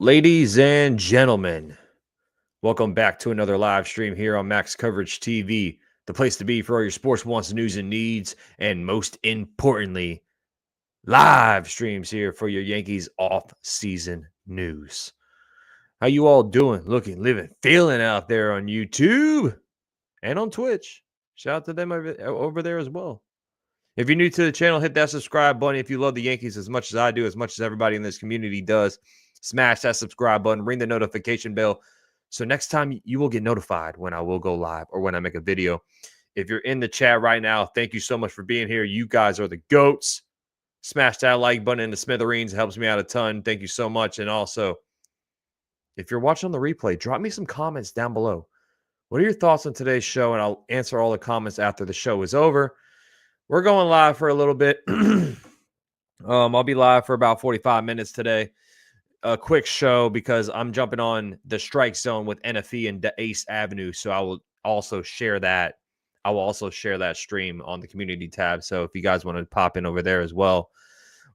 Ladies and gentlemen, welcome back to another live stream here on Max Coverage TV, the place to be for all your sports wants, news, and needs, and most importantly, live streams here for your Yankees off-season news. How you all doing, looking, living, feeling out there on YouTube and on Twitch? Shout out to them over there as well. If you're new to the channel, hit that subscribe button. If you love the Yankees as much as I do, as much as everybody in this community does, smash that subscribe button, ring the notification bell. So next time you will get notified when I will go live or when I make a video. If you're in the chat right now, thank you so much for being here. You guys are the GOATs. Smash that like button in the smithereens. It helps me out a ton. Thank you so much. And also, if you're watching on the replay, drop me some comments down below. What are your thoughts on today's show? And I'll answer all the comments after the show is over. We're going live for a little bit. I'll be live for about 45 minutes today. A quick show because I'm jumping on the strike zone with NFE and Ace Avenue. So I will also share that. I will also share that stream on the community tab. So if you guys want to pop in over there as well.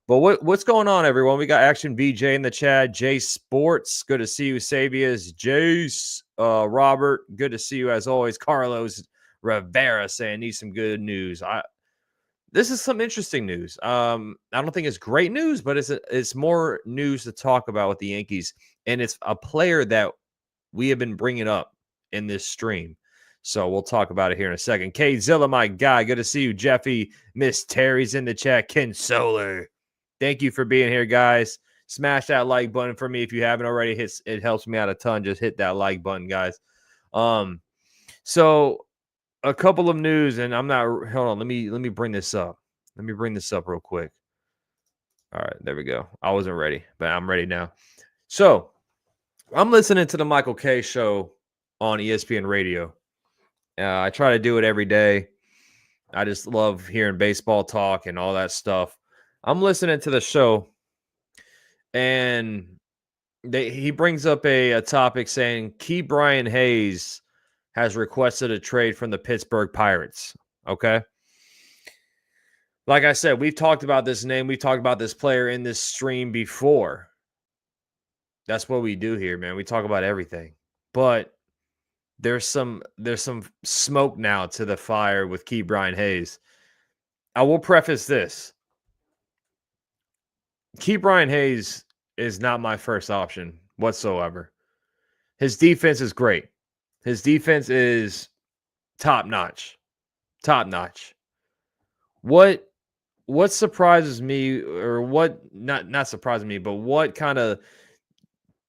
But what's going on, everyone? We got Action VJ in the chat. Jay Sports, good to see you. Savias, Jace, Robert, good to see you as always. Carlos Rivera saying need some good news. This is some interesting news. I don't think it's great news, but it's more news to talk about with the Yankees, and it's a player that we have been bringing up in this stream. So we'll talk about it here in a second. K Zilla, my guy, good to see you. Jeffy, Miss Terry's in the chat. Ken Solar, thank you for being here, guys. Smash that like button for me if you haven't already. It helps me out a ton. Just hit that like button, guys. So a couple of news, and I'm not. Hold on. Let me bring this up. Let me bring this up real quick. All right, there we go. I wasn't ready, but I'm ready now. So I'm listening to the Michael K show on ESPN Radio. I try to do it every day. I just love hearing baseball talk and all that stuff. I'm listening to the show, and he brings up a topic saying Key Brian Hayes has requested a trade from the Pittsburgh Pirates. Okay. Like I said, we've talked about this name. We've talked about this player in this stream before. That's what we do here, man. We talk about everything. But there's some smoke now to the fire with Key Brian Hayes. I will preface this. Key Brian Hayes is not my first option whatsoever. His defense is great. His defense is top-notch. Top-notch. What surprises me, or what not surprises me, but what kind of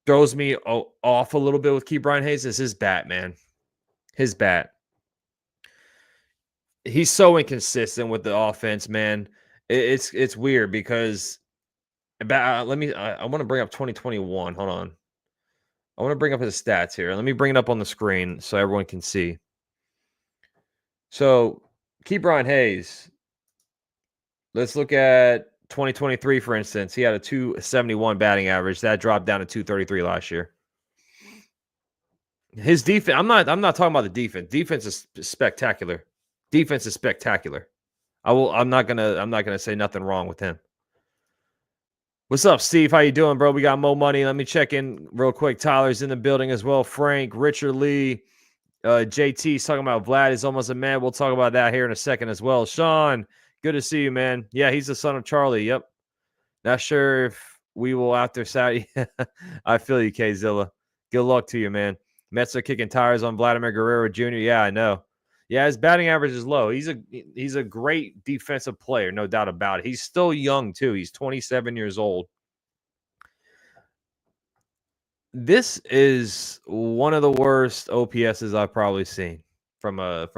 throws me off a little bit with Key Brian Hayes is his bat, man. His bat. He's so inconsistent with the offense, man. It's weird because I want to bring up 2021. Hold on. I want to bring up his stats here. Let me bring it up on the screen so everyone can see. So, Key Brian Hayes, let's look at 2023, for instance. He had a 271 batting average. That dropped down to 233 last year. His defense, I'm not talking about the defense. Defense is spectacular. Defense is spectacular. I'm not gonna say nothing wrong with him. What's up, Steve? How you doing, bro? We got Mo Money. Let me check in real quick. Tyler's in the building as well. Frank, Richard Lee, JT's talking about Vlad is almost a man. We'll talk about that here in a second as well. Sean, good to see you, man. Yeah, he's the son of Charlie. Yep. Not sure if we will after Saturday. I feel you, K-Zilla. Good luck to you, man. Mets are kicking tires on Vladimir Guerrero Jr. Yeah, I know. Yeah, his batting average is low. He's a great defensive player, no doubt about it. He's still young, too. He's 27 years old. This is one of the worst OPSs I've probably seen from a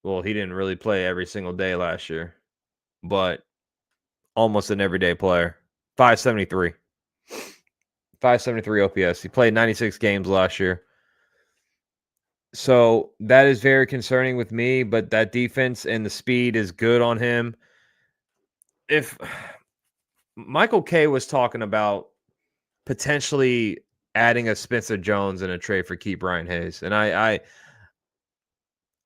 well, he didn't really play every single day last year, but almost an everyday player. 573. 573 OPS. He played 96 games last year. So that is very concerning with me, but that defense and the speed is good on him. If Michael K was talking about potentially adding a Spencer Jones in a trade for Key Brian Hayes, and I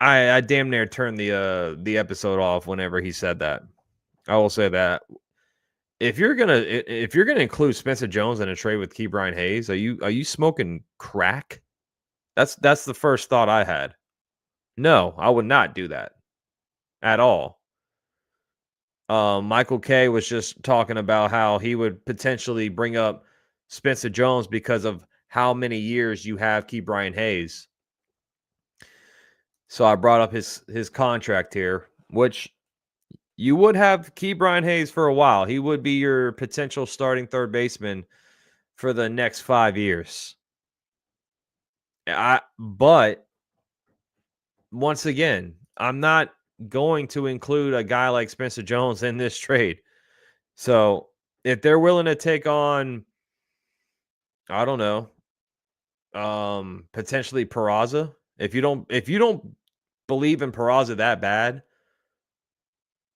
damn near turned the episode off whenever he said that. I will say that if you're gonna include Spencer Jones in a trade with Key Brian Hayes, are you smoking crack? That's the first thought I had. No, I would not do that at all. Michael K was just talking about how he would potentially bring up Spencer Jones because of how many years you have Key Brian Hayes. So I brought up his contract here, which you would have Key Brian Hayes for a while. He would be your potential starting third baseman for the next 5 years. But once again, I'm not going to include a guy like Spencer Jones in this trade. So if they're willing to take on, I don't know, potentially Peraza, if you don't believe in Peraza that bad,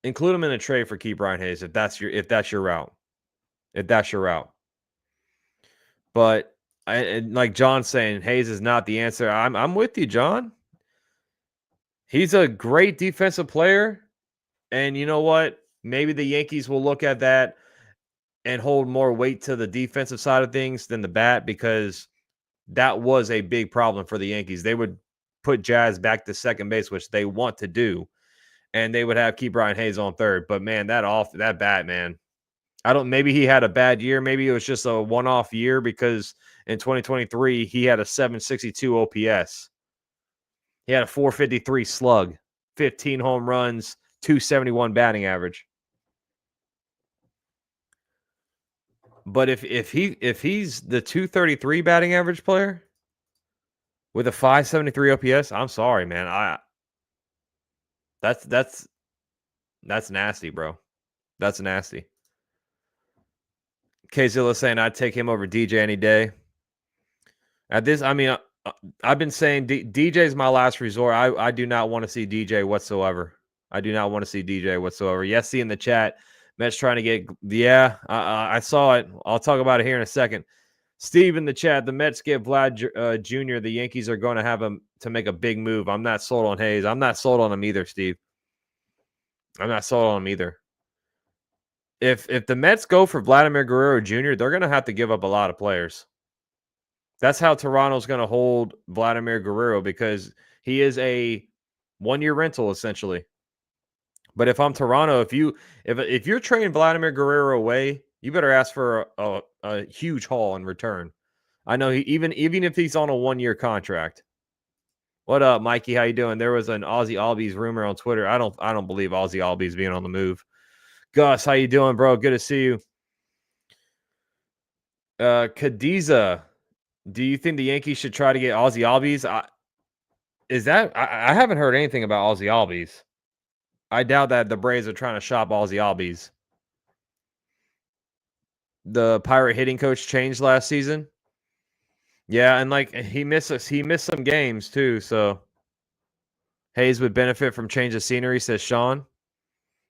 include him in a trade for Key Brian Hayes if that's your route. If that's your route. But and like John's saying, Hayes is not the answer. I'm with you, John. He's a great defensive player. And you know what? Maybe the Yankees will look at that and hold more weight to the defensive side of things than the bat, because that was a big problem for the Yankees. They would put Jazz back to second base, which they want to do, and they would have Key Brian Hayes on third. But man, that bat, man. Maybe he had a bad year. Maybe it was just a one-off year, because in 2023 he had a 762 OPS. He had a 453 slug, 15 home runs, 271 batting average. But if he's the 233 batting average player with a 573 OPS, I'm sorry, man. That's nasty, bro. That's nasty. Kzilla saying I'd take him over DJ any day. At this, I mean, I've been saying DJ's my last resort. I do not want to see DJ whatsoever. I do not want to see DJ whatsoever. Yes, see in the chat, Mets trying to get. Yeah, I saw it. I'll talk about it here in a second. Steve in the chat, the Mets get Vlad Jr. The Yankees are going to have him to make a big move. I'm not sold on Hayes. I'm not sold on him either, Steve. I'm not sold on him either. If the Mets go for Vladimir Guerrero Jr., they're going to have to give up a lot of players. That's how Toronto's going to hold Vladimir Guerrero, because he is a one-year rental essentially. But if I'm Toronto, if you're trading Vladimir Guerrero away, you better ask for a huge haul in return. I know even if he's on a one-year contract. What up, Mikey? How you doing? There was an Ozzy Albies rumor on Twitter. I don't believe Ozzy Albies being on the move. Gus, how you doing, bro? Good to see you. Cadiza, do you think the Yankees should try to get Ozzy Albies? I haven't heard anything about Ozzy Albies. I doubt that the Braves are trying to shop Ozzy Albies. The Pirate hitting coach changed last season. Yeah, and like he missed some games too, so Hayes would benefit from change of scenery, says Sean.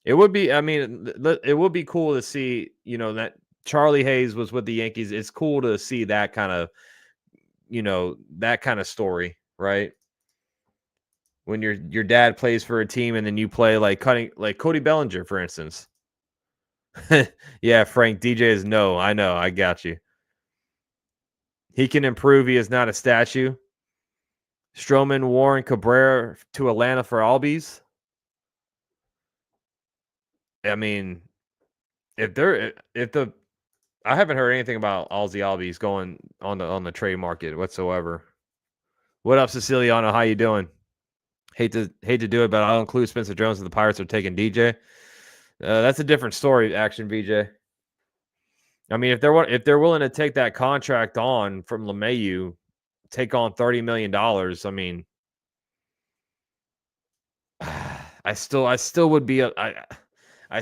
It would be, I mean, it would be cool to see, that Charlie Hayes was with the Yankees. It's cool to see that kind of, that kind of story, right? When your dad plays for a team and then you play like Cody Bellinger, for instance. Yeah, Frank, DJ is no. I know. I got you. He can improve. He is not a statue. Stroman, Warren, Cabrera to Atlanta for Albies. I mean, I haven't heard anything about Ozzy Albies going on the trade market whatsoever. What up, Siciliano? How you doing? Hate to do it, but I'll include Spencer Jones and the Pirates are taking DJ. That's a different story, Action VJ. I mean, if they're willing to take that contract on from LeMahieu, take on $30 million. I mean, I still would be I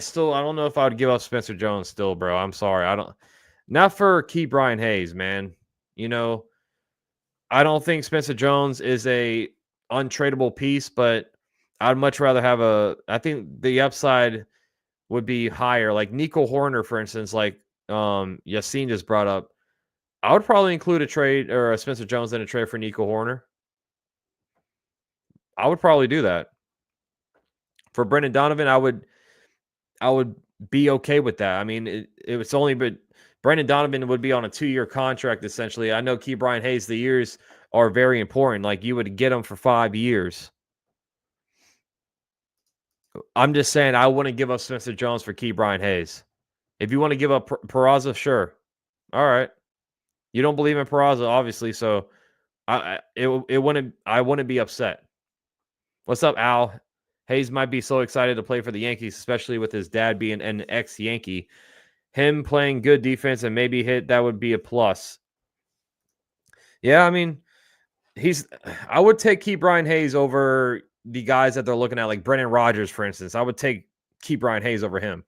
don't know if I would give up Spencer Jones still, bro. I'm sorry. Not for Key Brian Hayes, man. I don't think Spencer Jones is a untradeable piece, but I'd much rather have I think the upside would be higher. Like Nico Horner, for instance, like Yassine just brought up. I would probably include a trade or a Spencer Jones in a trade for Nico Horner. I would probably do that. For Brendan Donovan, I would be okay with that. I mean, it's only but Brendan Donovan would be on a 2-year contract essentially. I know Key Brian Hayes, the years are very important. Like you would get him for 5 years. I'm just saying I wouldn't give up Spencer Jones for Key Brian Hayes. If you want to give up Peraza, sure. All right. You don't believe in Peraza, obviously, so I wouldn't be upset. What's up, Al? Hayes might be so excited to play for the Yankees, especially with his dad being an ex-Yankee. Him playing good defense and maybe hit, that would be a plus. Yeah, I mean, I would take Key Brian Hayes over the guys that they're looking at, like Brendan Rodgers, for instance. I would take Key Brian Hayes over him.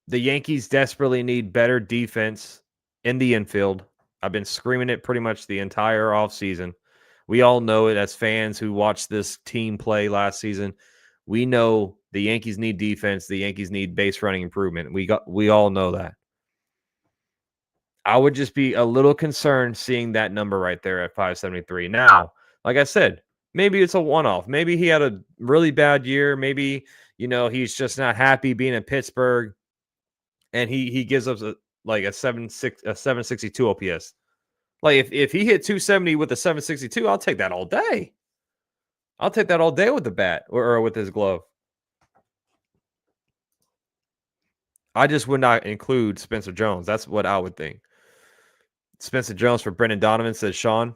The Yankees desperately need better defense in the infield. I've been screaming it pretty much the entire offseason. We all know it as fans who watched this team play last season. We know the Yankees need defense. The Yankees need base running improvement. We all know that. I would just be a little concerned seeing that number right there at 573. Now, like I said, maybe it's a one-off. Maybe he had a really bad year. Maybe, he's just not happy being in Pittsburgh and he gives us a 762 OPS. Like if he hit 270 with a 762, I'll take that all day. I'll take that all day with the bat or with his glove. I just would not include Spencer Jones. That's what I would think. Spencer Jones for Brendan Donovan, says Sean.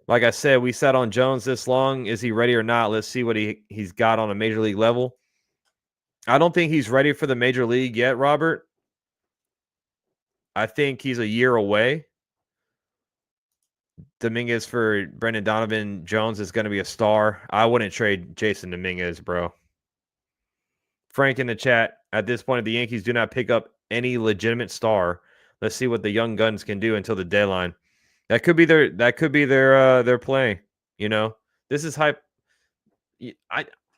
Like I said, we sat on Jones this long. Is he ready or not? Let's see what he's got on a major league level. I don't think he's ready for the major league yet, Robert. I think he's a year away. Dominguez for Brendan Donovan. Jones is going to be a star. I wouldn't trade Jason Dominguez, bro. Frank in the chat. At this point, if the Yankees do not pick up any legitimate star, let's see what the young guns can do until the deadline. That could be their play. This is hype.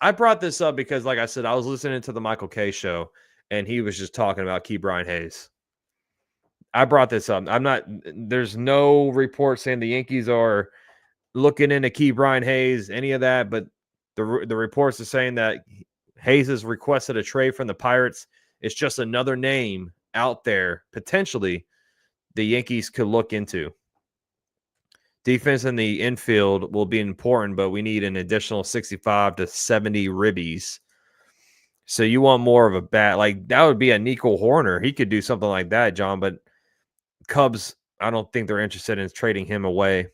I brought this up because, like I said, I was listening to the Michael K show, and he was just talking about Key Brian Hayes. I brought this up. There's no report saying the Yankees are looking into Key Brian Hayes, any of that, but the reports are saying that Hayes has requested a trade from the Pirates. It's just another name out there, potentially, the Yankees could look into. Defense in the infield will be important, but we need an additional 65 to 70 ribbies. So you want more of a bat. Like, that would be a Nico Horner. He could do something like that, John, but Cubs, I don't think they're interested in trading him away.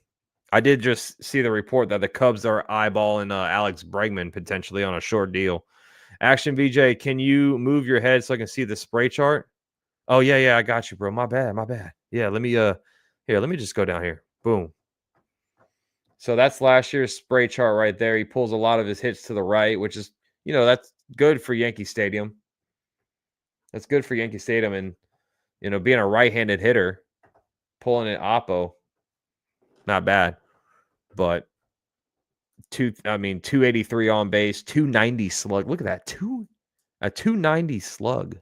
I did just see the report that the Cubs are eyeballing Alex Bregman potentially on a short deal. Action VJ, can you move your head so I can see the spray chart? Oh, yeah, I got you, bro. My bad. Yeah, let me just go down here. Boom. So that's last year's spray chart right there. He pulls a lot of his hits to the right, which is, that's good for Yankee Stadium. That's good for Yankee Stadium. And, being a right-handed hitter, pulling it oppo, not bad. But 283 on base, 290 slug. Look at that. A 290 slug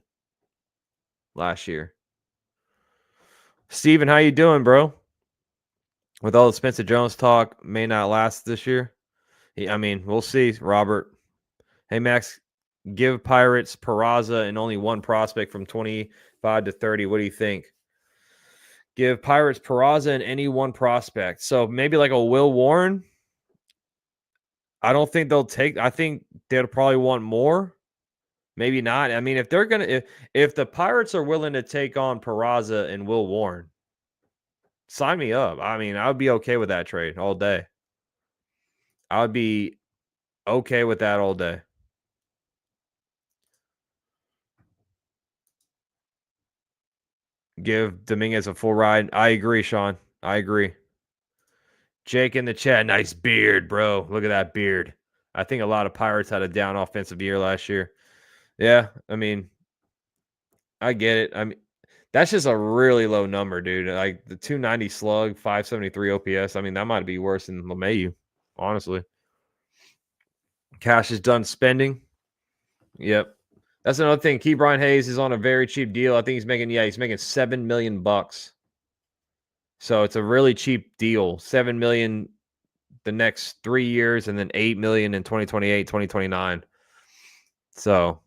last year. Steven, how you doing, bro? With all the Spencer Jones talk, may not last this year. We'll see, Robert. Hey, Max, give Pirates Peraza and only one prospect from 25 to 30. What do you think? Give Pirates Peraza and any one prospect. So maybe like a Will Warren. I don't think they'll take. I think they'll probably want more. Maybe not. If they're gonna, if the Pirates are willing to take on Peraza and Will Warren, sign me up. I would be okay with that trade all day. I would be okay with that all day. Give Dominguez a full ride. I agree, Sean. I agree. Jake in the chat. Nice beard, bro. Look at that beard. I think a lot of Pirates had a down offensive year last year. Yeah, I get it. That's just a really low number, dude. Like the 290 slug, 573 OPS. That might be worse than LeMahieu, honestly. Cash is done spending. Yep. That's another thing. Key Brian Hayes is on a very cheap deal. I think he's making $7 million. So it's a really cheap deal. $7 million the next 3 years, and then $8 million in 2028, 2029. So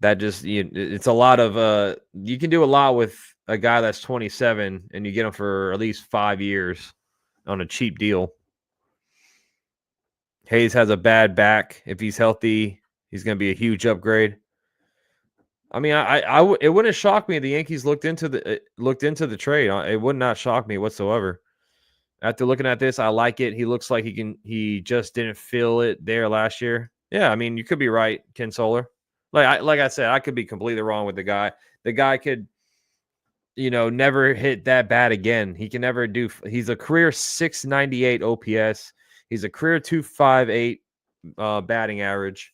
that just it's a lot of you can do a lot with a guy that's 27 and you get him for at least 5 years on a cheap deal. Hayes has a bad back. If he's healthy, he's going to be a huge upgrade. I mean, it wouldn't shock me if the Yankees looked into the trade. It would not shock me whatsoever. After looking at this, I like it. He looks like he just didn't feel it there last year. Yeah, I mean, you could be right, Ken Solar. Like I said, I could be completely wrong with the guy. The guy could, never hit that bad again. He can never do. He's a career 698 OPS. He's a career 258 batting average.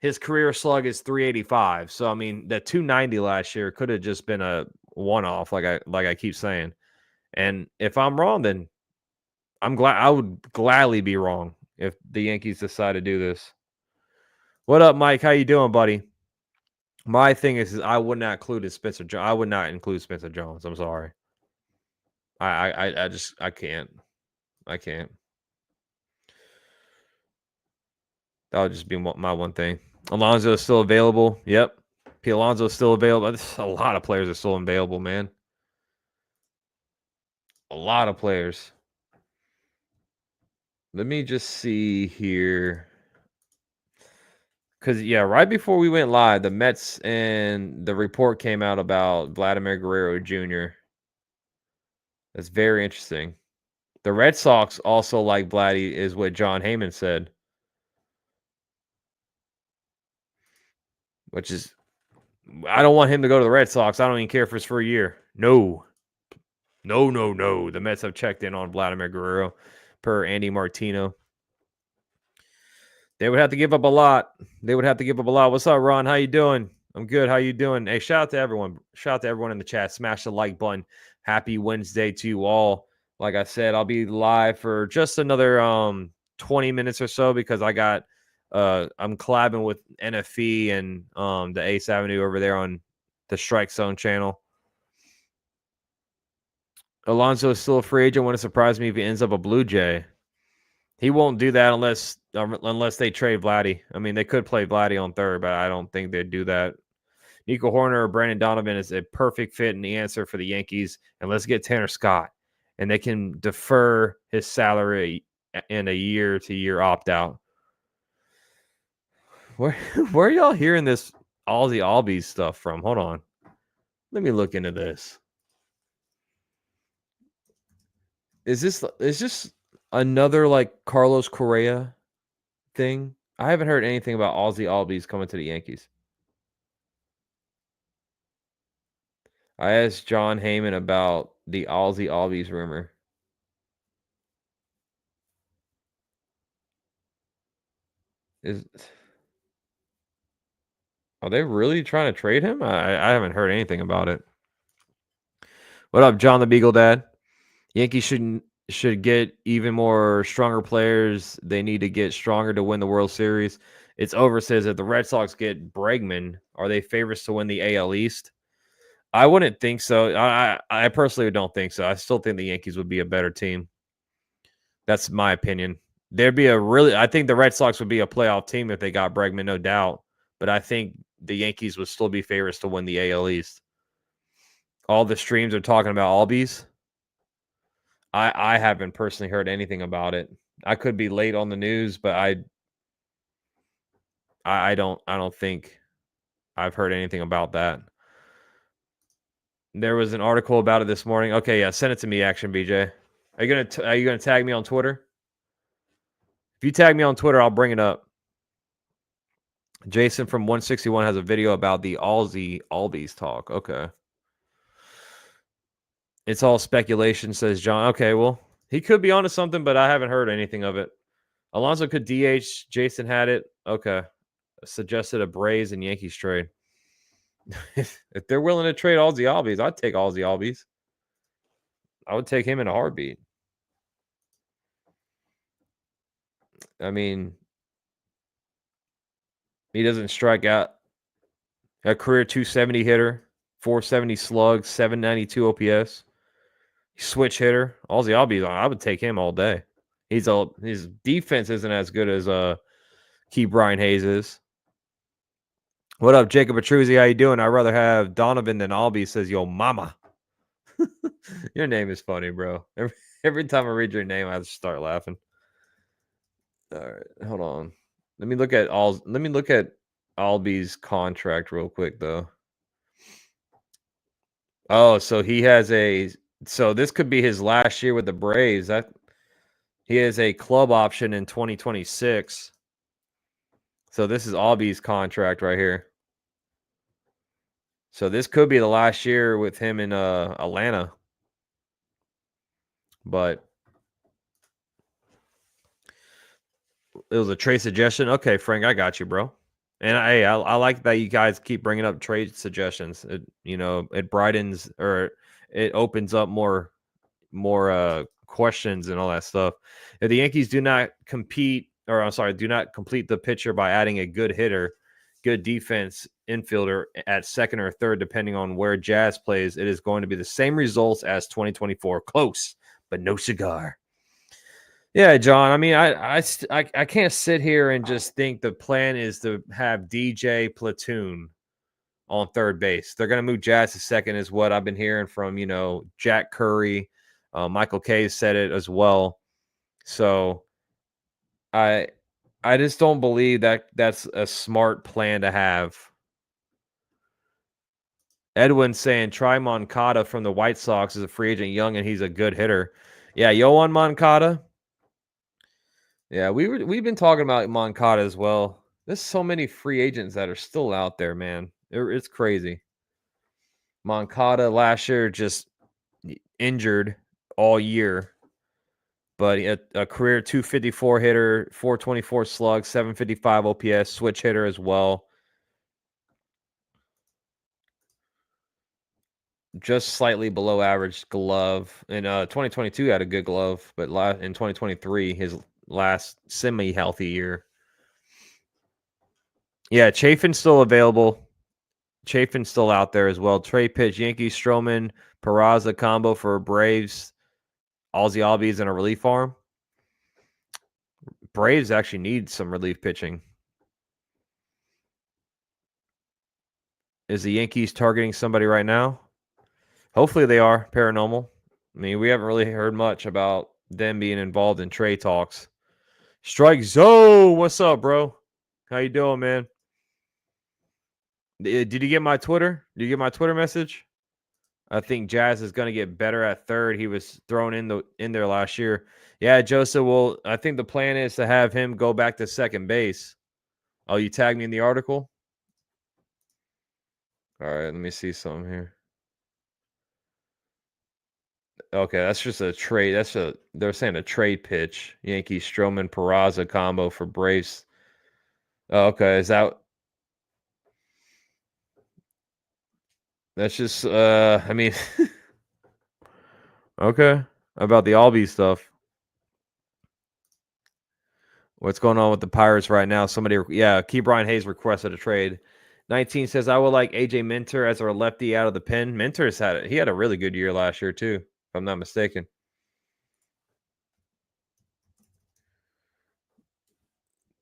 His career slug is 385. So I mean, the 290 last year could have just been a one-off, like I keep saying. And if I'm wrong, then I would gladly be wrong if the Yankees decide to do this. What up, Mike? How you doing, buddy? My thing is I would not include Spencer Jones. I would not include Spencer Jones. I'm sorry. I can't. I can't. That would just be my one thing. Alonso is still available. Yep. P. Alonso is still available. There's a lot of players are still available, man. A lot of players. Let me just see here. Because, yeah, right before we went live, the Mets and the report came out about Vladimir Guerrero Jr. That's very interesting. The Red Sox also like Vladdy, is what John Heyman said. Which is, I don't want him to go to the Red Sox. I don't even care if it's for a year. No. No. The Mets have checked in on Vladimir Guerrero per Andy Martino. They would have to give up a lot. What's up, Ron? How you doing? I'm good. How you doing? Hey, shout out to everyone. Shout out to everyone in the chat. Smash the like button. Happy Wednesday to you all. Like I said, I'll be live for just another 20 minutes or so because I'm collabing with NFE and the Ace Avenue over there on the Strike Zone channel. Alonso is still a free agent. Wouldn't surprise me if he ends up a Blue Jay. He won't do that unless they trade Vladdy. I mean, they could play Vladdy on third, but I don't think they'd do that. Nico Horner or Brandon Donovan is a perfect fit and the answer for the Yankees. And let's get Tanner Scott. And they can defer his salary in a year-to-year opt-out. Where are y'all hearing this Ozzy Albies stuff from? Hold on. Let me look into this. Is this another like Carlos Correa thing? I haven't heard anything about Ozzy Albies coming to the Yankees. I asked John Heyman about the Ozzy Albies rumor. Are they really trying to trade him? I haven't heard anything about it. What up, John the Beagle Dad? Yankees should get even more stronger players. They need to get stronger to win the World Series. It's over says if the Red Sox get Bregman, are they favorites to win the AL East? I wouldn't think so. I personally don't think so. I still think the Yankees would be a better team. That's my opinion. I think the Red Sox would be a playoff team if they got Bregman, no doubt. But I think the Yankees would still be favorites to win the AL East. All the streams are talking about Albies. I haven't personally heard anything about it. I could be late on the news, but I don't think I've heard anything about that. There was an article about it this morning. Okay, yeah, send it to me, Action BJ. Are you gonna tag me on Twitter? If you tag me on Twitter, I'll bring it up. Jason from 161 has a video about the Ozzy Albies talk. Okay. It's all speculation, says John. Okay, well, he could be onto something, but I haven't heard anything of it. Alonso could DH. Jason had it. Okay. Suggested a Braves and Yankees trade. If they're willing to trade Ozzy Albies, I'd take Ozzy Albies. I would take him in a heartbeat. I mean, he doesn't strike out. A career 270 hitter, 470 slug, 792 OPS. Switch hitter. Ozzy Albies, I would take him all day. His defense isn't as good as Key Brian Hayes is. What up, Jacob Petruzzi? How you doing? I'd rather have Donovan than Albie, says yo mama. Your name is funny, bro. Every time I read your name, I just start laughing. All right, hold on. Let me look at Albie's contract real quick though. Oh, so he has so this could be his last year with the Braves. He has a club option in 2026. So this is Albie's contract right here. So this could be the last year with him in Atlanta. But it was a trade suggestion. Okay, Frank, I got you, bro. And I like that you guys keep bringing up trade suggestions. It brightens or it opens up more questions and all that stuff. If the Yankees do not complete the picture by adding a good hitter, good defense infielder at second or third, depending on where Jazz plays, it is going to be the same results as 2024. Close, but no cigar. Yeah, John. I mean, I can't sit here and just think the plan is to have DJ Platoon on third base. They're going to move Jazz to second, is what I've been hearing from Jack Curry. Michael Kay said it as well. So I just don't believe that that's a smart plan to have. Edwin saying try Moncada from the White Sox as a free agent, young, and he's a good hitter. Yeah, Yohan Moncada. Yeah, we've been talking about Moncada as well. There's so many free agents that are still out there, man. It's crazy. Moncada last year just injured all year, but a career 254 hitter, 424 slug, 755 OPS, switch hitter as well. Just slightly below average glove. In 2022 had a good glove, but in 2023 his last semi-healthy year. Yeah, Chafin's still available. Chafin's still out there as well. Trey pitch, Yankees, Stroman, Peraza combo for Braves. Ozzy Albies in a relief arm. Braves actually need some relief pitching. Is the Yankees targeting somebody right now? Hopefully they are. Paranormal. I mean, we haven't really heard much about them being involved in trade talks. Strike Zone, what's up, bro? How you doing, man? Did you get my Twitter? Did you get my Twitter message? I think Jazz is going to get better at third. He was thrown in there last year. Yeah, Joseph. Well, I think the plan is to have him go back to second base. Oh, you tagged me in the article? All right, let me see something here. Okay, that's just a trade. They're saying a trade pitch. Yankees Stroman Peraza combo for Braves. Oh, okay, is that? That's just I mean okay. About the Albie stuff. What's going on with the Pirates right now? Key Brian Hayes requested a trade. 19 says I would like AJ Minter as our lefty out of the pen. Minter's had a really good year last year too, if I'm not mistaken.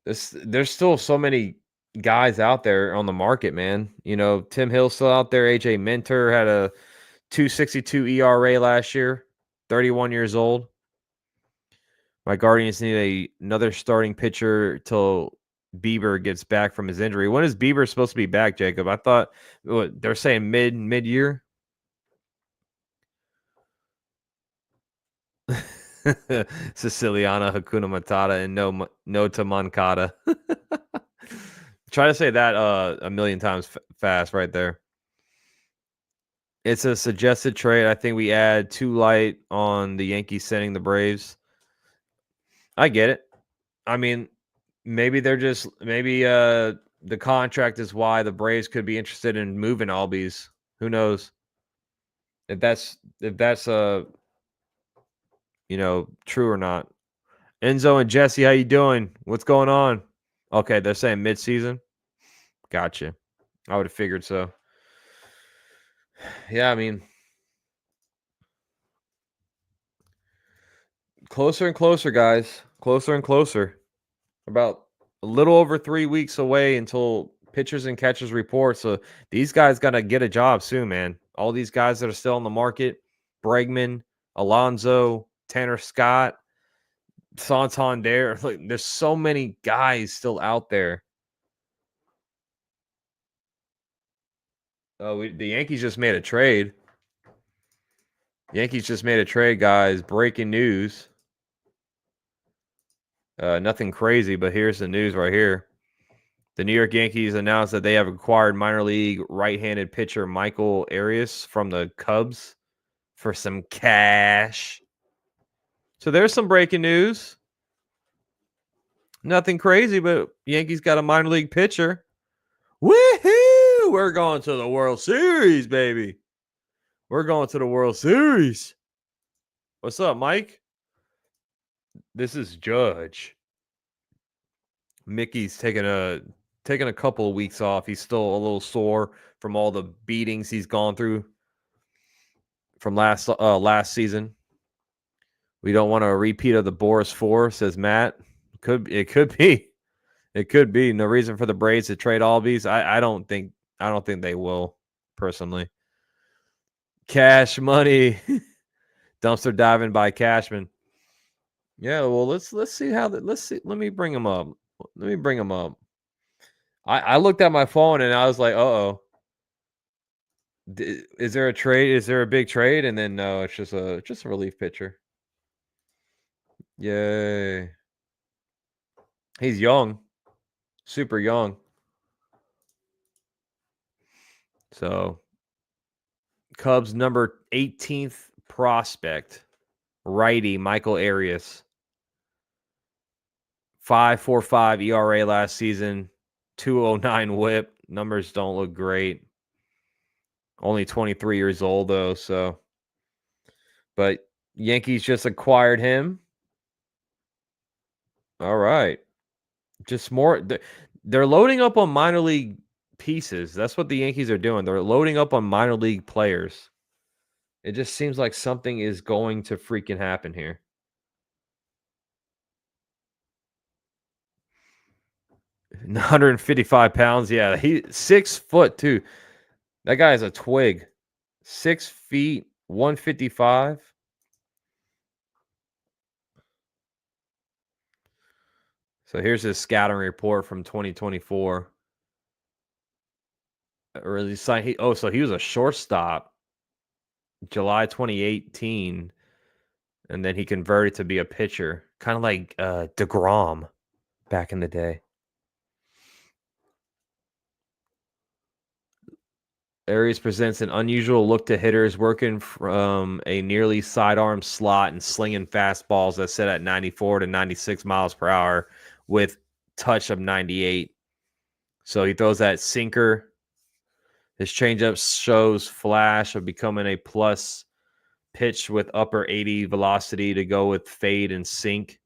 There's still so many guys out there on the market, man. Tim Hill's still out there. AJ Minter had a 2.62 ERA last year, 31 years old. My Guardians need another starting pitcher till Bieber gets back from his injury. When is Bieber supposed to be back, Jacob? I thought they're saying mid-year. Siciliana, Hakuna Matata, and no to Moncada. Try to say that a million times fast right there. It's a suggested trade. I think we add 2 light on the Yankees sending the Braves. I get it. I mean, maybe the contract is why the Braves could be interested in moving Albies. Who knows? If that's true or not. Enzo and Jesse, how you doing? What's going on? Okay, they're saying mid-season. Gotcha. I would have figured so. Yeah, I mean, closer and closer, guys. Closer and closer. About a little over 3 weeks away until pitchers and catchers report. So these guys got to get a job soon, man. All these guys that are still on the market, Bregman, Alonso, Tanner Scott, Santander. Like, there's so many guys still out there. Oh, the Yankees just made a trade. Yankees just made a trade, guys. Breaking news. Nothing crazy, but here's the news right here. The New York Yankees announced that they have acquired minor league right-handed pitcher Michael Arias from the Cubs for some cash. So there's some breaking news. Nothing crazy, but Yankees got a minor league pitcher. Woohoo! We're going to the World Series, baby. We're going to the World Series. What's up, Mike? This is Judge. Mickey's taking a couple of weeks off. He's still a little sore from all the beatings he's gone through from last season. We don't want a repeat of the Boris 4, says Matt. It could be. It could be. No reason for the Braves to trade Albies. I don't think they will, personally. Cash money. Dumpster diving by Cashman. Yeah, well, let's see how that. Let's see. Let me bring him up. I looked at my phone and I was like, "Uh-oh. Is there a trade? Is there a big trade?" And then no, it's just a relief pitcher. Yay. He's young. Super young. So, Cubs number 18th prospect, righty Michael Arias. 5.45 ERA last season, 2.09 WHIP. Numbers don't look great. Only 23 years old though, so. But Yankees just acquired him. All right. Just more. They're loading up on minor league pieces. That's what the Yankees are doing. They're loading up on minor league players. It just seems like something is going to freaking happen here. – 155 pounds. Yeah, he 6 foot too. That guy is a twig. 6 feet, 155. So here's his scouting report from 2024. Really signed. So he was a shortstop, July 2018, and then he converted to be a pitcher, kind of like DeGrom back in the day. Arias presents an unusual look to hitters, working from a nearly sidearm slot and slinging fastballs that set at 94 to 96 miles per hour with touch of 98. So he throws that sinker. His changeup shows flash of becoming a plus pitch with upper 80 velocity to go with fade and sink.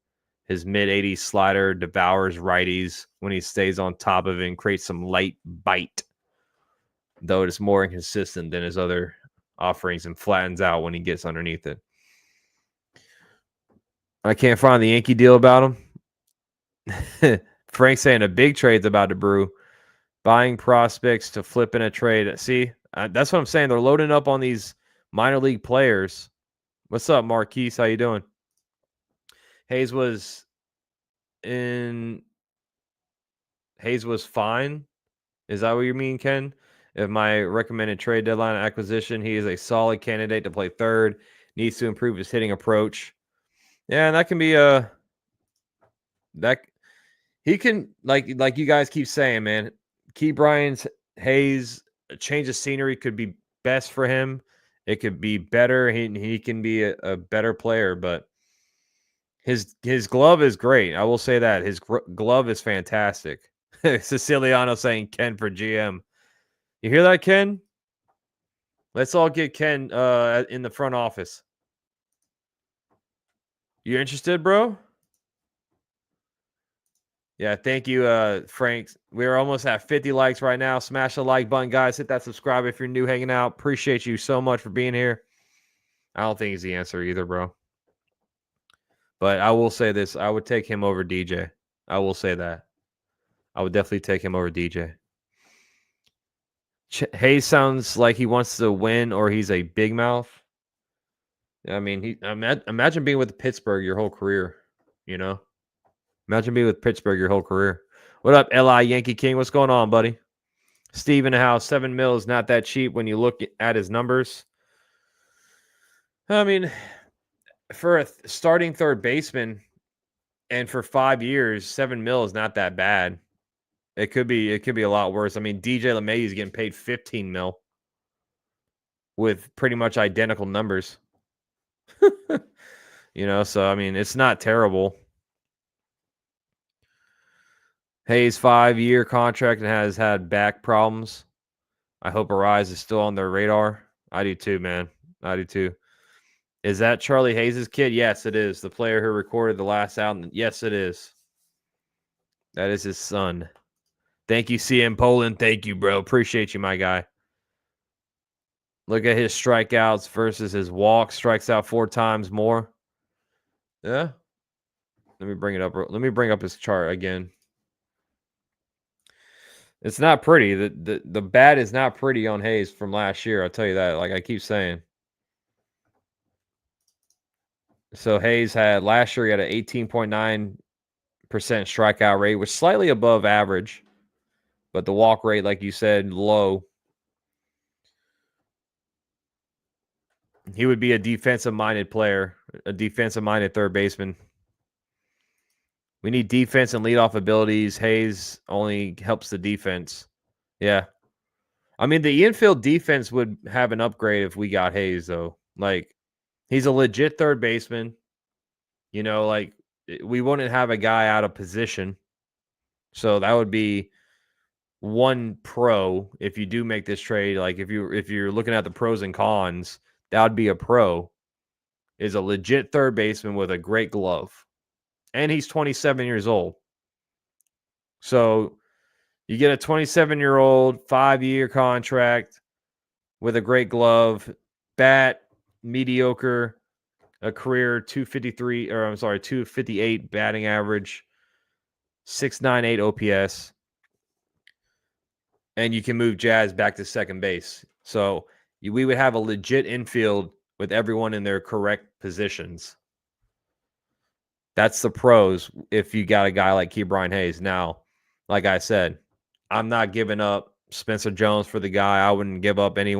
His mid 80 slider devours righties when he stays on top of it and creates some light bite, though it is more inconsistent than his other offerings and flattens out when he gets underneath it. I can't find the Yankee deal about him. Frank saying a big trade's about to brew. Buying prospects to flip in a trade. See, that's what I'm saying. They're loading up on these minor league players. What's up, Marquise? How you doing? Hayes was fine. Is that what you mean, Ken? If my recommended trade deadline acquisition, he is a solid candidate to play third. Needs to improve his hitting approach. Yeah, and that can be that he can, like you guys keep saying, man. Key Bryant's Hayes, a change of scenery could be best for him. It could be better. He can be a better player, but his glove is great. I will say that his glove is fantastic. Siciliano saying Ken for GM. You hear that, Ken? Let's all get Ken in the front office. You interested, bro? Yeah, thank you, Frank. We're almost at 50 likes right now. Smash the like button, guys. Hit that subscribe if you're new hanging out. Appreciate you so much for being here. I don't think he's the answer either, bro. But I will say this. I would take him over DJ. I will say that. I would definitely take him over DJ. Hayes sounds like he wants to win or he's a big mouth. I mean, imagine being with Pittsburgh your whole career, you know? Imagine being with Pittsburgh your whole career. What up, Li Yankee King? What's going on, buddy? Steve in the house. $7 million is not that cheap when you look at his numbers. I mean, for a starting third baseman and for 5 years, $7 million is not that bad. It could be a lot worse. I mean, DJ LeMahieu is getting paid $15 million with pretty much identical numbers. So I mean, it's not terrible. Hayes 5-year contract and has had back problems. I hope Arias is still on their radar. I do too, man. I do too. Is that Charlie Hayes' kid? Yes, it is. The player who recorded the last album. Yes, it is. That is his son. Thank you, CM Poland. Thank you, bro. Appreciate you, my guy. Look at his strikeouts versus his walks. Strikes out 4 times more. Yeah. Let me bring it up. Let me bring up his chart again. It's not pretty. The bat is not pretty on Hayes from last year. I'll tell you that. Like I keep saying. So Hayes had last year he had an 18.9% strikeout rate, which is slightly above average, but the walk rate, like you said, low. He would be a defensive-minded player, a defensive-minded third baseman. We need defense and leadoff abilities. Hayes only helps the defense. Yeah. I mean, the infield defense would have an upgrade if we got Hayes, though. Like, he's a legit third baseman. Like, we wouldn't have a guy out of position. So that would be one pro if you do make this trade. Like, if you're looking at the pros and cons, that would be a pro. Is a legit third baseman with a great glove. And he's 27 years old. So you get a 27-year-old, 5-year contract with a great glove, bat, mediocre, a career 258 batting average, 698 OPS, and you can move Jazz back to second base. So we would have a legit infield with everyone in their correct positions. That's the pros if you got a guy like Ke'Bryan Hayes. Now, like I said, I'm not giving up Spencer Jones for the guy. I wouldn't give up any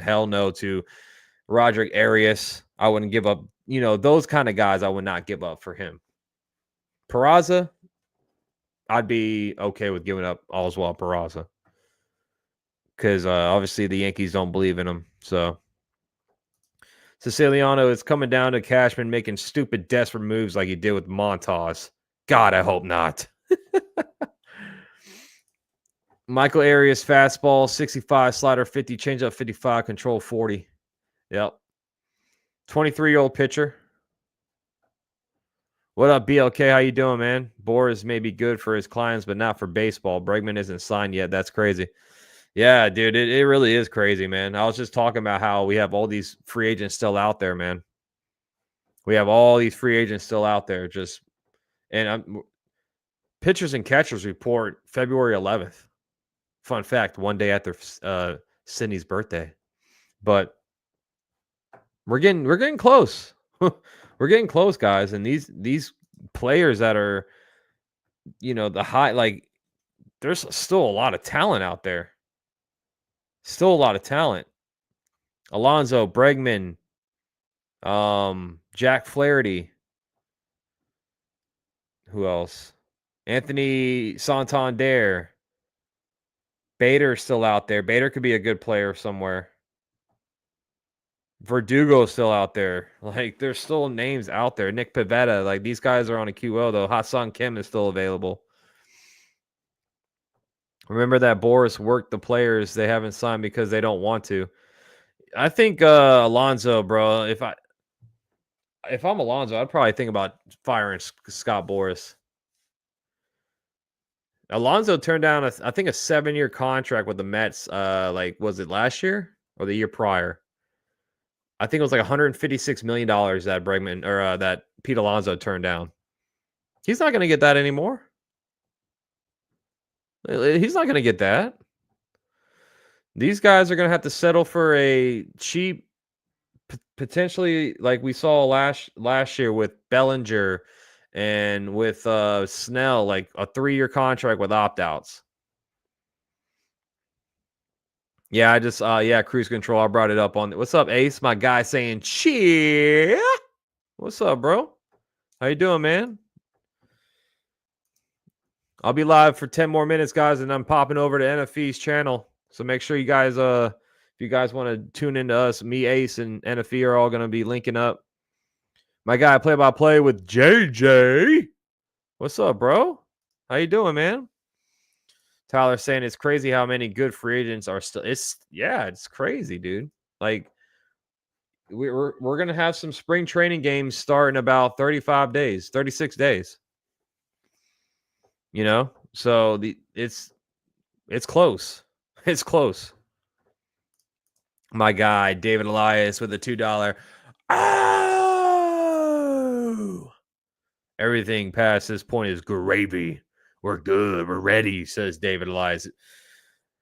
hell no to Roderick Arias. I wouldn't give up, those kind of guys I would not give up for him. Peraza, I'd be okay with giving up Oswald Peraza. Because obviously the Yankees don't believe in him. So Siciliano is coming down to Cashman making stupid, desperate moves like he did with Montas. God, I hope not. Michael Arias fastball, 65, slider 50, changeup 55, control 40. Yep. 23-year-old pitcher. What up, BLK? How you doing, man? Boris may be good for his clients, but not for baseball. Bregman isn't signed yet. That's crazy. Yeah, dude, it really is crazy, man. I was just talking about how we have all these free agents still out there, man. We have all these free agents still out there. Pitchers and catchers report February 11th. Fun fact, one day after Sydney's birthday. But we're getting close. We're getting close, guys. And these players that are, the high, like, there's still a lot of talent out there. Still a lot of talent. Alonso, Bregman, Jack Flaherty. Who else? Anthony Santander. Bader's still out there. Bader could be a good player somewhere. Verdugo's still out there. Like, there's still names out there. Nick Pivetta. Like, these guys are on a QO, though. Ha-Seong Kim is still available. Remember that Boris worked the players they haven't signed because they don't want to. I think Alonso, bro. If I'm Alonso, I'd probably think about firing Scott Boris. Alonso turned down I think a 7-year contract with the Mets. Was it last year or the year prior? I think it was like $156 million that Bregman or that Pete Alonso turned down. He's not going to get that anymore. He's not going to get that. These guys are going to have to settle for a cheap, potentially like we saw last year with Bellinger and with Snell, like a 3-year contract with opt-outs. Yeah, I just cruise control. I brought it up on. What's up, Ace? My guy saying cheer. What's up, bro? How you doing, man? I'll be live for 10 more minutes, guys, and I'm popping over to NFE's channel. So make sure you guys, if you guys want to tune into us, me, Ace, and NFE are all going to be linking up. My guy, play-by-play with JJ. What's up, bro? How you doing, man? Tyler saying it's crazy how many good free agents are still. It's crazy, dude. Like we're gonna have some spring training games start in about 35 days, 36 days. You know, so it's close. It's close. My guy, David Elias with a $2. Oh! Everything past this point is gravy. We're good. We're ready, says David Elias.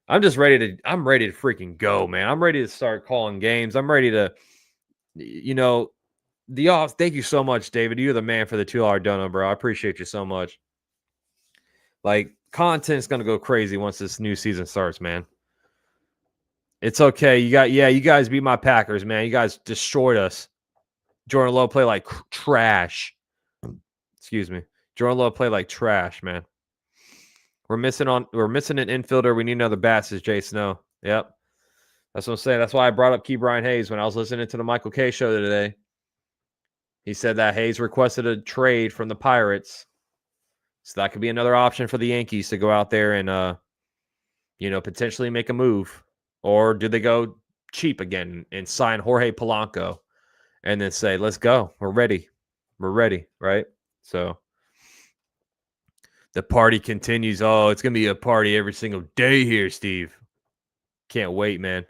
I'm ready to freaking go, man. I'm ready to start calling games. I'm ready to, thank you so much, David. You're the man for the $2 donut, bro. I appreciate you so much. Like, content's going to go crazy once this new season starts, man. It's okay. You guys beat my Packers, man. You guys destroyed us. Jordan Love played like trash. Excuse me. Jordan Love played like trash, man. We're missing an infielder. We need another bat, says Jay Snow. Yep. That's what I'm saying. That's why I brought up Key Brian Hayes when I was listening to the Michael K show today. He said that Hayes requested a trade from the Pirates. So that could be another option for the Yankees to go out there and potentially make a move. Or do they go cheap again and sign Jorge Polanco and then say, let's go. We're ready. We're ready, right? So the party continues. Oh, it's going to be a party every single day here, Steve. Can't wait, man.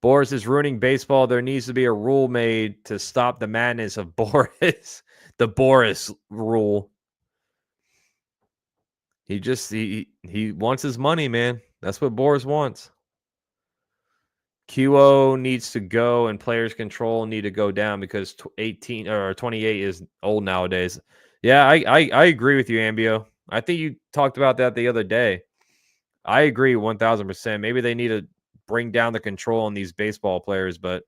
Boris is ruining baseball. There needs to be a rule made to stop the madness of Boris. The Boris rule. He wants his money, man. That's what Boris wants. QO needs to go and players control need to go down because 18 or 28 is old nowadays. Yeah, I agree with you, Ambio. I think you talked about that the other day. I agree 1000%. Maybe they need to bring down the control on these baseball players, but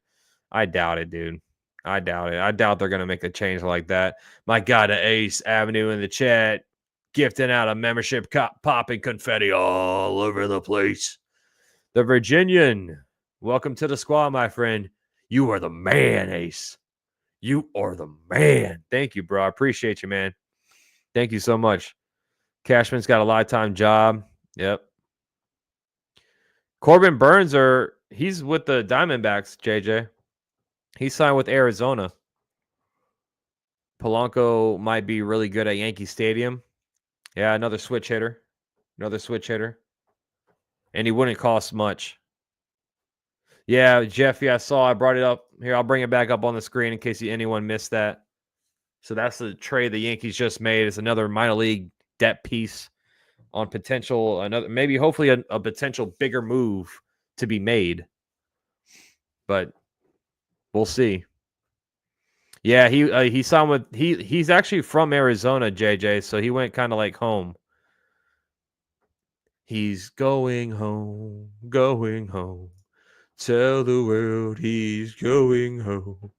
I doubt it, dude. I doubt it. I doubt they're going to make a change like that. My God, Ace Avenue in the chat, gifting out a membership, popping confetti all over the place. The Virginian, welcome to the squad, my friend. You are the man, Ace. You are the man. Thank you, bro. I appreciate you, man. Thank you so much. Cashman's got a lifetime job. Yep. Corbin Burns, he's with the Diamondbacks, JJ. He signed with Arizona. Polanco might be really good at Yankee Stadium. Yeah, another switch hitter. And he wouldn't cost much. Yeah, Jeff, I brought it up. Here, I'll bring it back up on the screen in case anyone missed that. So that's the trade the Yankees just made. It's another minor league depth piece on hopefully a potential bigger move to be made. But we'll see. Yeah, he signed with he's actually from Arizona, JJ, so he went kind of like home. He's going home. Tell the world he's going home.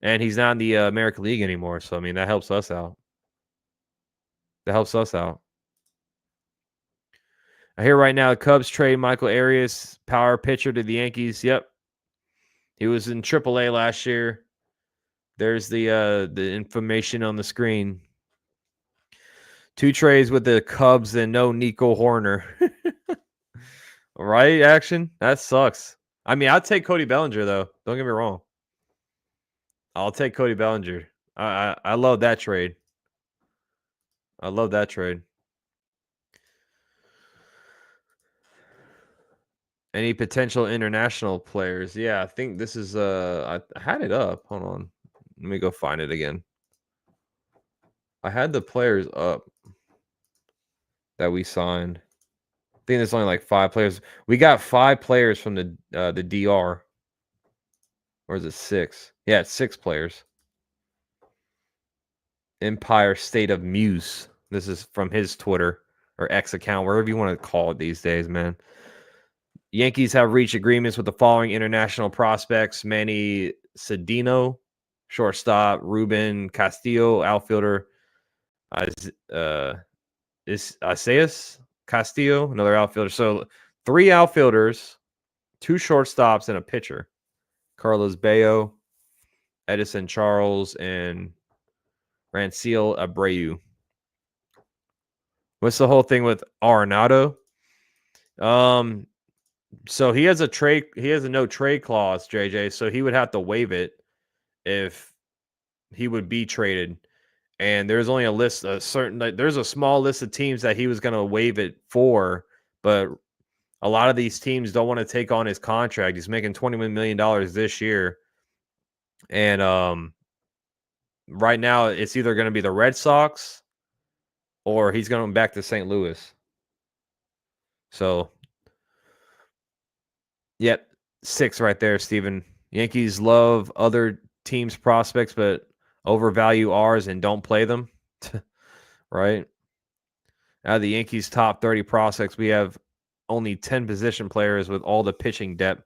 And he's not in the American League anymore, so I mean that helps us out. I hear right now the Cubs trade Michael Arias, power pitcher, to the Yankees. Yep. He was in AAA last year. There's the information on the screen. 2 trades with the Cubs and no Nico Horner. Right, Action? That sucks. I mean, I'd take Cody Bellinger, though. Don't get me wrong. I'll take Cody Bellinger. I love that trade. Any potential international players? Yeah, I think this is I had it up. Hold on. Let me go find it again. I had the players up that we signed. think there's only like 5 players. We got 5 players from the DR. Or is it 6? Yeah, it's 6 players. Empire State of Muse. This is from his Twitter or X account, wherever you want to call it these days, man. Yankees have reached agreements with the following international prospects: Manny Cedeno, shortstop; Ruben Castillo, outfielder; is Isaias Castillo, another outfielder. So 3 outfielders, 2 shortstops, and a pitcher: Carlos Bayo, Edison Charles, and Ranciel Abreu. What's the whole thing with Arenado? So he has a no trade clause, JJ. So he would have to waive it if he would be traded. And there's only there's a small list of teams that he was going to waive it for, but a lot of these teams don't want to take on his contract. He's making $21 million this year. And right now it's either going to be the Red Sox or he's going back to St. Louis. So, yep, 6 right there, Steven. Yankees love other teams' prospects, but overvalue ours and don't play them. Right? Out of the Yankees' top 30 prospects, we have only 10 position players with all the pitching depth.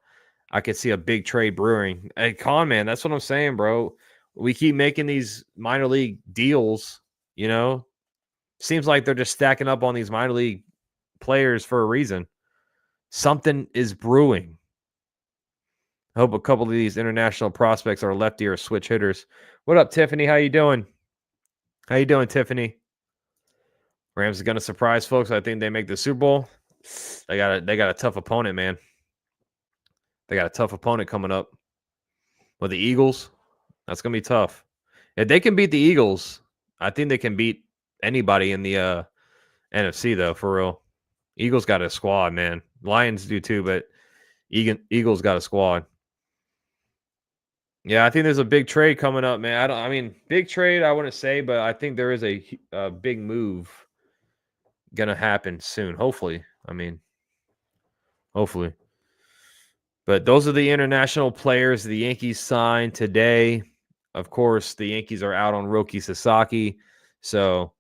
I could see a big trade brewing. Hey, Con, man, that's what I'm saying, bro. We keep making these minor league deals, you know? Seems like they're just stacking up on these minor league players for a reason. Something is brewing. I hope a couple of these international prospects are lefty or switch hitters. What up, Tiffany? How you doing? How you doing, Tiffany? Rams are going to surprise folks. I think they make the Super Bowl. They got a tough opponent, man. They got a tough opponent coming up. With the Eagles, that's going to be tough. If they can beat the Eagles, I think they can beat anybody in the NFC, though, for real. Eagles got a squad, man. Lions do too, but Eagles got a squad. Yeah, I think there's a big trade coming up, man. I mean, big trade, I wouldn't say, but I think there is a big move going to happen soon. Hopefully. I mean, hopefully. But those are the international players the Yankees signed today. Of course, the Yankees are out on Roki Sasaki. So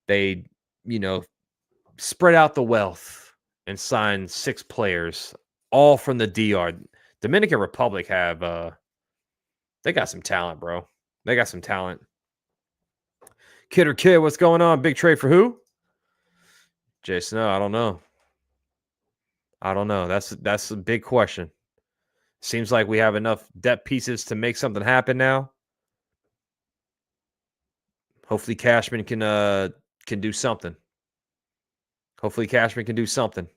they, spread out the wealth and signed 6 players, all from the DR. Dominican Republic have they got some talent, bro. They got some talent. Kid or Kid, what's going on? Big trade for who? Jay Snow, I don't know. That's a big question. Seems like we have enough depth pieces to make something happen now. Hopefully Cashman can do something. Hopefully Cashman can do something.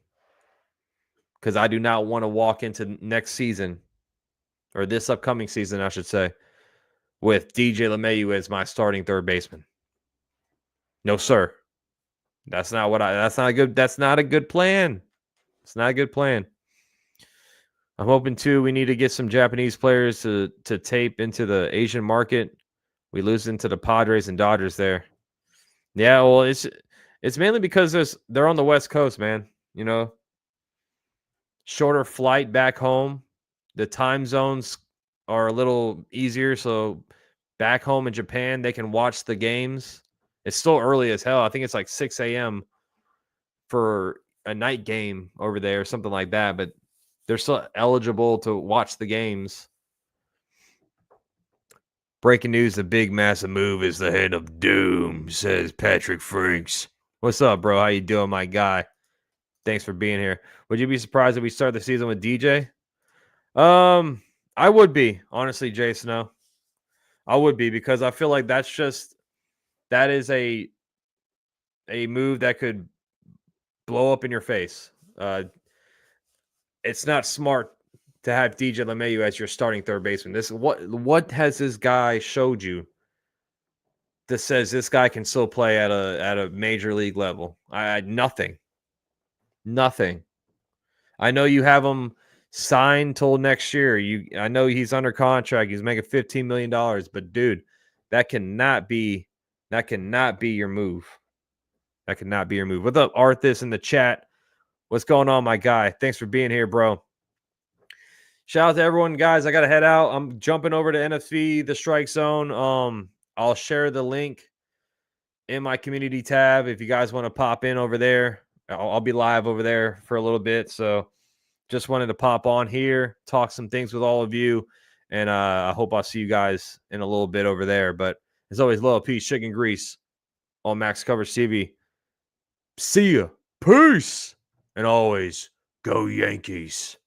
Because I do not want to walk into next season, or this upcoming season, I should say, with DJ LeMahieu as my starting third baseman. No, sir. That's not a good plan. It's not a good plan. I'm hoping too we need to get some Japanese players to tape into the Asian market. We lose into the Padres and Dodgers there. Yeah, well, it's mainly because they're on the West Coast, man. Shorter flight back home. The time zones are a little easier, so back home in Japan, they can watch the games. It's still early as hell. I think it's like 6 a.m. for a night game over there or something like that, but they're still eligible to watch the games. Breaking news, the big massive move is the head of doom, says Patrick Franks. What's up, bro? How you doing, my guy? Thanks for being here. Would you be surprised if we start the season with DJ? I would be, honestly, Jay Snow. I would be, because I feel like that is a move that could blow up in your face. It's not smart to have DJ LeMahieu as your starting third baseman. What has this guy showed you that says this guy can still play at a major league level? Nothing. I know you have him signed till next year. I know he's under contract. He's making $15 million, but dude, that cannot be your move. That cannot be your move. What's up, Arthas in the chat? What's going on, my guy? Thanks for being here, bro. Shout out to everyone, guys. I gotta head out. I'm jumping over to NFC, the strike zone. I'll share the link in my community tab if you guys want to pop in over there. I'll be live over there for a little bit. So just wanted to pop on here, talk some things with all of you. And I hope I'll see you guys in a little bit over there. But as always, love, peace, chicken grease on Max Coverage TV. See ya. Peace. And always, go Yankees.